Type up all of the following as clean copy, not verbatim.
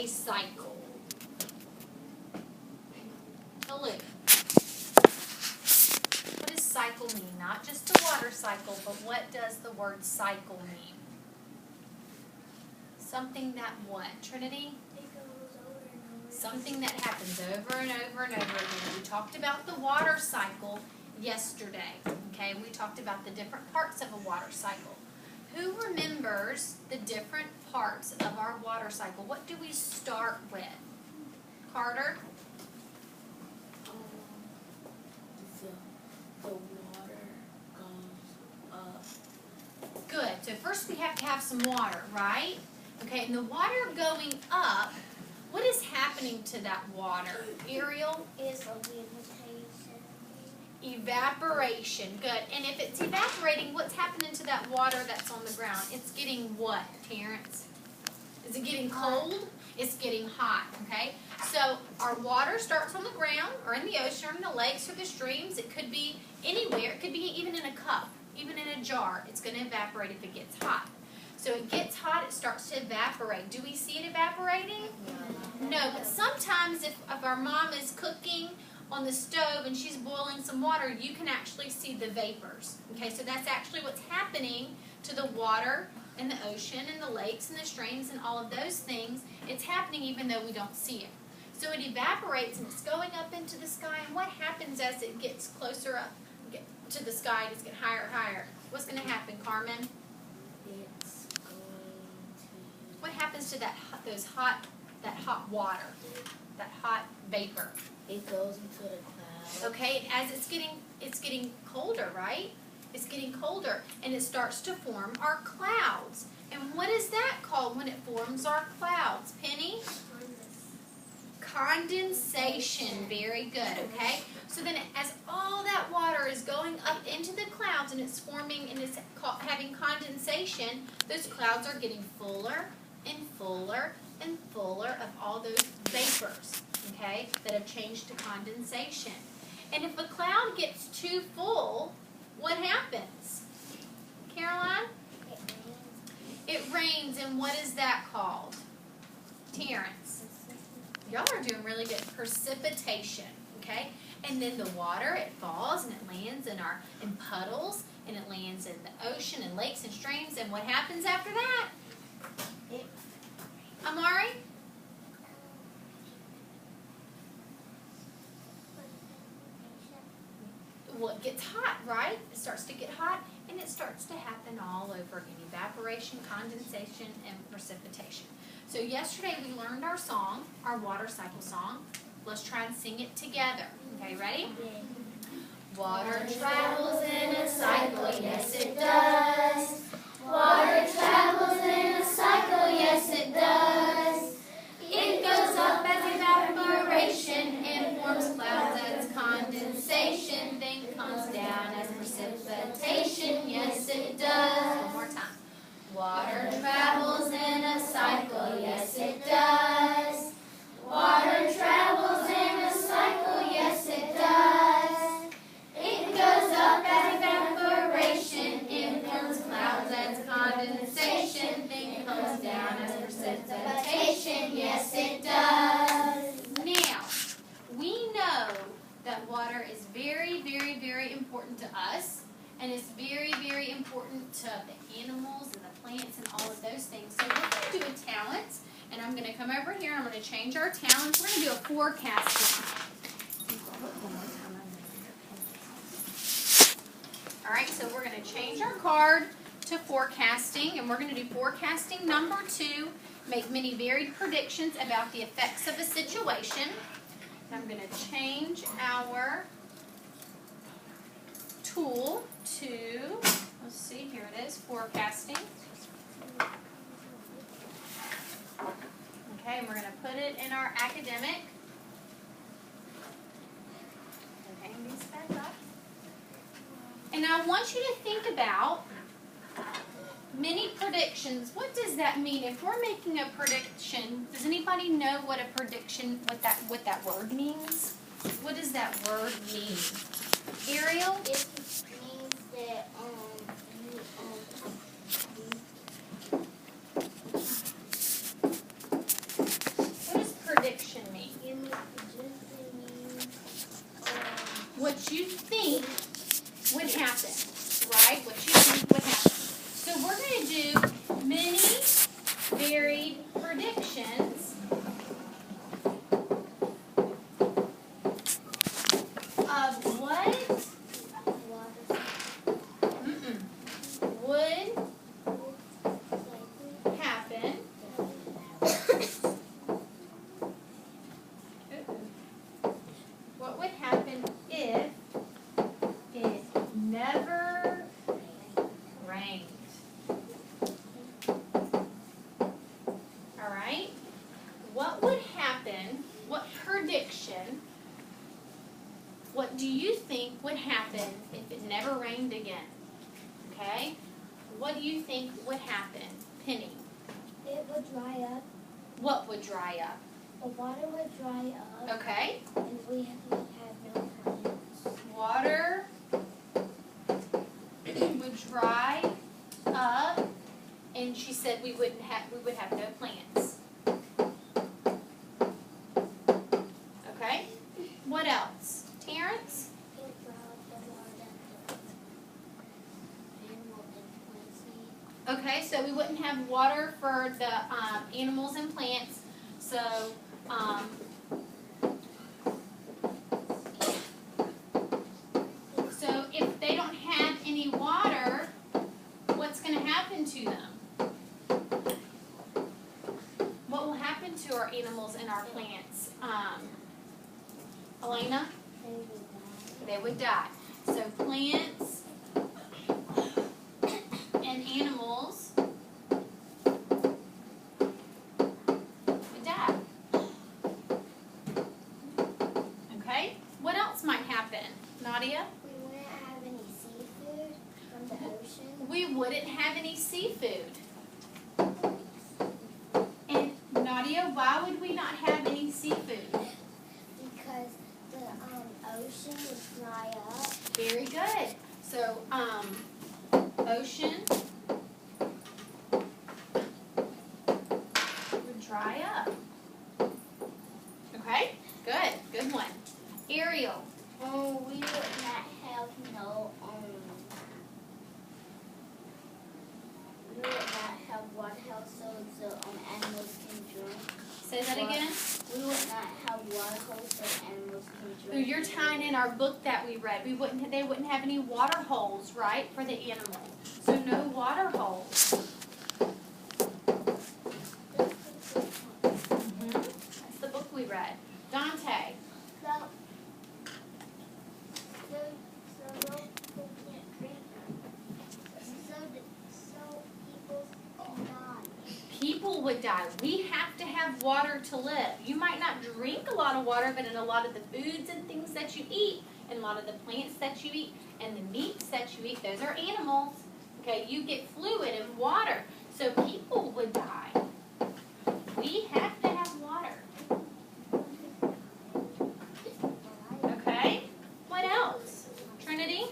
a cycle? Lou. What does cycle mean? Not just the water cycle, but what does the word cycle mean? Something that what? Trinity? Something that happens over and over and over again. We talked about the water cycle yesterday. Okay, we talked about the different parts of a water cycle. Who remembers the different parts of our water cycle? What do we start with? Carter? The water goes up. Good. So first we have to have some water, right? Okay, and the water going up, what is happening to that water? Ariel? It's a limitation. Evaporation. Good. And if it's evaporating, what's happening to that water that's on the ground? It's getting what, Terrence? Is it getting cold? It's getting hot, okay? So our water starts on the ground or in the ocean or in the lakes or the streams. It could be anywhere. It could be even in a cup, even in a jar. It's going to evaporate if it gets hot. So it gets hot, it starts to evaporate. Do we see it evaporating? No, but sometimes if our mom is cooking on the stove and she's boiling some water, you can actually see the vapors. Okay, so that's actually what's happening to the water in the ocean and the lakes and the streams and all of those things. It's happening even though we don't see it. So it evaporates and it's going up into the sky. And what happens as it gets closer up to the sky, it's getting higher and higher? What's going to happen, Carmen? It's going to... What happens to that hot water, that hot vapor? It goes into the clouds. Okay, as it's getting colder, right? It's getting colder, and it starts to form our clouds. And what is that called when it forms our clouds? Penny? Condensation. Very good, okay? So then as all that water is going up into the clouds and it's forming and it's having condensation, those clouds are getting fuller and fuller and fuller of all those vapors, okay, that have changed to condensation. And if a cloud gets too full, what happens? Caroline? It rains, and what is that called? Terrence? Y'all are doing really good. Precipitation, okay? And then the water, it falls and it lands in puddles, and it lands in the ocean and lakes and streams, and what happens after that? Amari? Well, it gets hot, right? It starts to get hot, and it starts to happen all over again. Evaporation, condensation, and precipitation. So yesterday we learned our song, our water cycle song. Let's try and sing it together. Okay, ready? Water travels in a cycle, yes it does. Water travels in a cycle, yes it does. It goes up as evaporation and forms clouds as condensation, then comes down as precipitation, yes it does. One more time. Water travels in a cycle, yes it does. Water travels in a cycle, yes it does. It goes up as evaporation and forms clouds as condensation, then comes down as precipitation, yes it does. Now, we know that water is very, very, very important to us, and it's very, very important to the animals and the plants and all of those things. So we're going to do a talent, and I'm going to come over here and I'm going to change our talents. We're going to do a forecasting. All right, so we're going to change our card to forecasting, and we're going to do forecasting number 2, make many varied predictions about the effects of a situation. And I'm going to change our tool to, let's see, here it is, forecasting. Okay, and we're going to put it in our academic. And hang these back up. And I want you to think about many predictions. What does that mean? If we're making a prediction, does anybody know what a prediction, what that word means? What does that word mean? Ariel? It means that what would happen, what prediction, what do you think would happen if it never rained again? Okay? What do you think would happen? Penny. It would dry up. What would dry up? The water would dry up. Okay? And we would have no plants. Water would dry up, and she said we would have no plants. Okay? What else? Terrence? It would dry up the water that the animals and plants need. Okay, so we wouldn't have water for the animals and plants. So, so if they don't have any water, what's going to happen to them? What will happen to our animals and our plants? Elena? They would die. So plants and animals would die. Okay? What else might happen? Nadia? We wouldn't have any seafood from the ocean. We wouldn't have any seafood. And Nadia, why would we not have any seafood? Because the ocean would dry up. Very good. So, ocean would dry up. Okay? Good. Good one. Ariel. We would not have no we would not have water so the animals can drink. Say that again. We would not have water holes so animals can So drink. you're tying in our book that we read. They wouldn't have any water holes, right, for the animal. So no water holes. That's the book we read. Dante. So those people can't drink. So people can die. People would die. We have to have water to live. You might not drink a lot of water, but in a lot of the foods and things that you eat, and a lot of the plants that you eat, and the meats that you eat, those are animals. Okay, you get fluid and water. So people would die. We have to have water. Okay? What else? Trinity?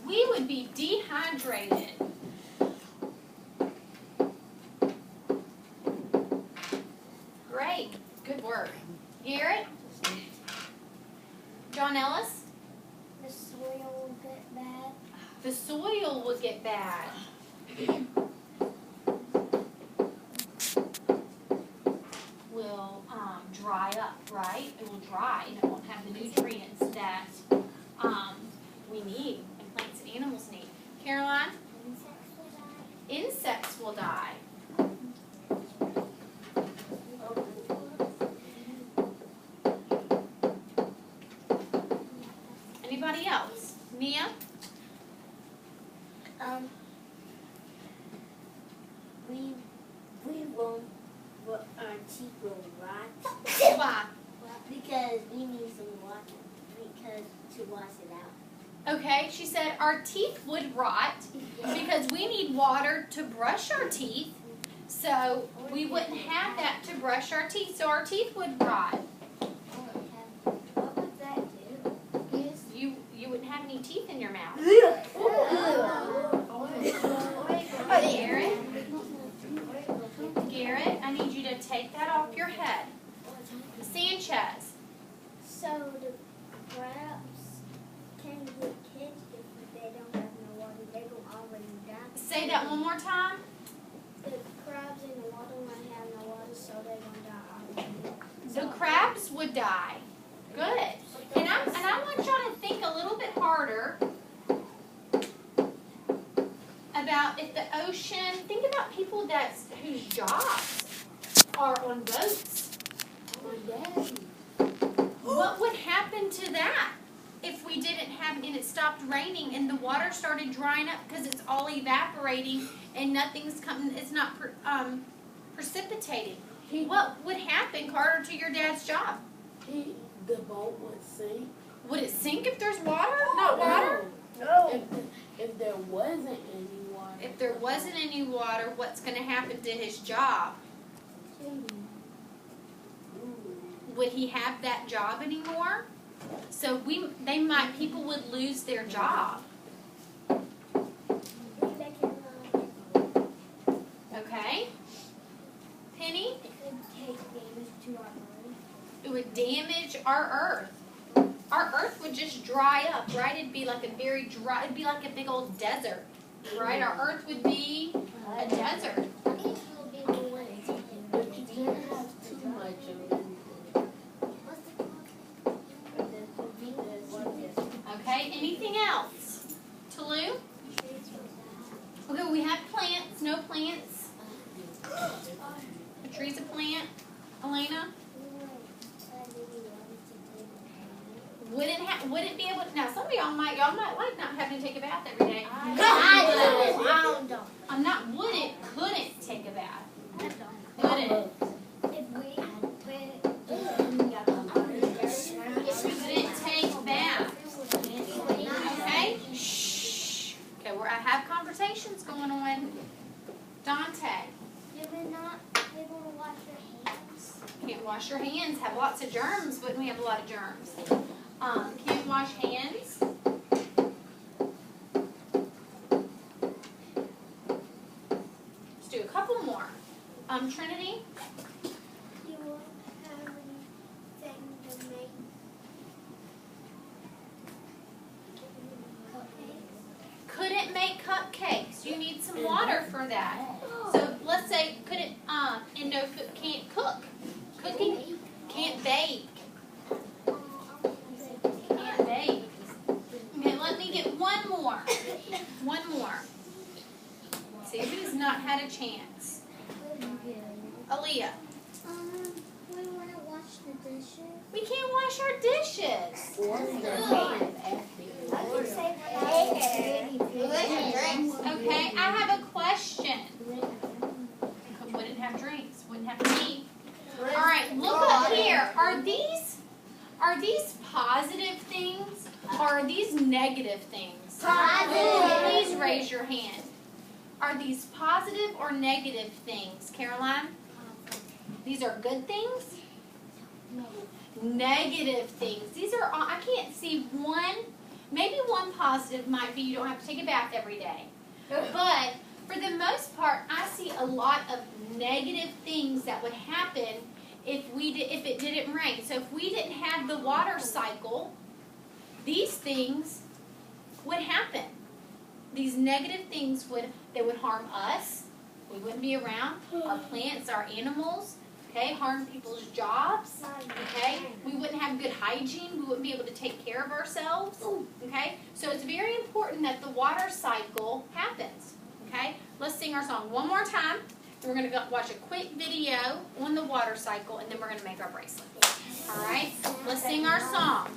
We would be dehydrated. Great. Good work. Garrett? John Ellis? The soil will get bad. The soil would get bad. Will dry up, right? It will dry and it won't have the nutrients that we need and plants and animals need. Caroline? Insects will die. Insects will die. Anybody else? Mia? We won't. Our teeth will rot Why? because we need some water to wash it out. Okay, she said our teeth would rot because we need water to brush our teeth. So we wouldn't have that to brush our teeth, so our teeth would rot. What would that do? You wouldn't have any teeth in your mouth. Garrett, I need you to take that off your head. Sanchez. So the crabs can get kids if they don't have no water. They will already die. Say that one more time. The crabs in the water might have no water, so they're gonna die already. So crabs would die. Good. And I want y'all to think a little bit harder about if the ocean. Think about people whose jobs are on boats. What would happen to that if we didn't have and it stopped raining and the water started drying up because it's all evaporating and nothing's coming? It's not precipitating. What would happen, Carter, to your dad's job? The boat would sink. Would it sink if there's water? Not water? No. If there wasn't any water. If there wasn't any water, what's going to happen to his job? Would he have that job anymore? So people would lose their job. Okay? Penny? It would damage our earth. Our earth would just dry up, right? It'd be like it'd be like a big old desert, right? Our earth would be a desert. But you can't have too much of it. Okay, anything else? Tulu? Okay, we have plants, no plants. A tree's a plant. Elena? Wouldn't be able to, now some of y'all might like not having to take a bath every day. I don't. I'm not couldn't take a bath. Couldn't. Couldn't take baths. Okay? Shh. Okay, I have conversations going on. Dante. You're not able to wash your hands. Can't wash your hands. Have lots of germs. Wouldn't we have a lot of germs? Can't wash hands. Let's do a couple more. Trinity. You won't have anything to make cupcakes. Couldn't make cupcakes. You need some water for that. So let's say couldn't and no food, can't cook. Cooking can't bake. Can't bake. Okay, let me get one more. One more. See who's not had a chance. Aaliyah. We want to wash the dishes. We can't wash our dishes. Okay, I have a question. Wouldn't have drinks. Wouldn't have to eat. All right, look up here. Are these positive things or are these negative things? Positive. Please raise your hand. Are these positive or negative things, Caroline? These are good things? Negative things. These are, I can't see one, maybe one positive might be you don't have to take a bath every day. But for the most part, I see a lot of negative things that would happen if it didn't rain. So if we didn't have the water cycle, these things would happen. These negative things would harm us. We wouldn't be around. Our plants, our animals, okay, harm people's jobs, okay? We wouldn't have good hygiene. We wouldn't be able to take care of ourselves, okay? So it's very important that the water cycle happens, okay? Let's sing our song one more time. We're going to watch a quick video on the water cycle, and then we're going to make our bracelet. All right? Let's sing our song.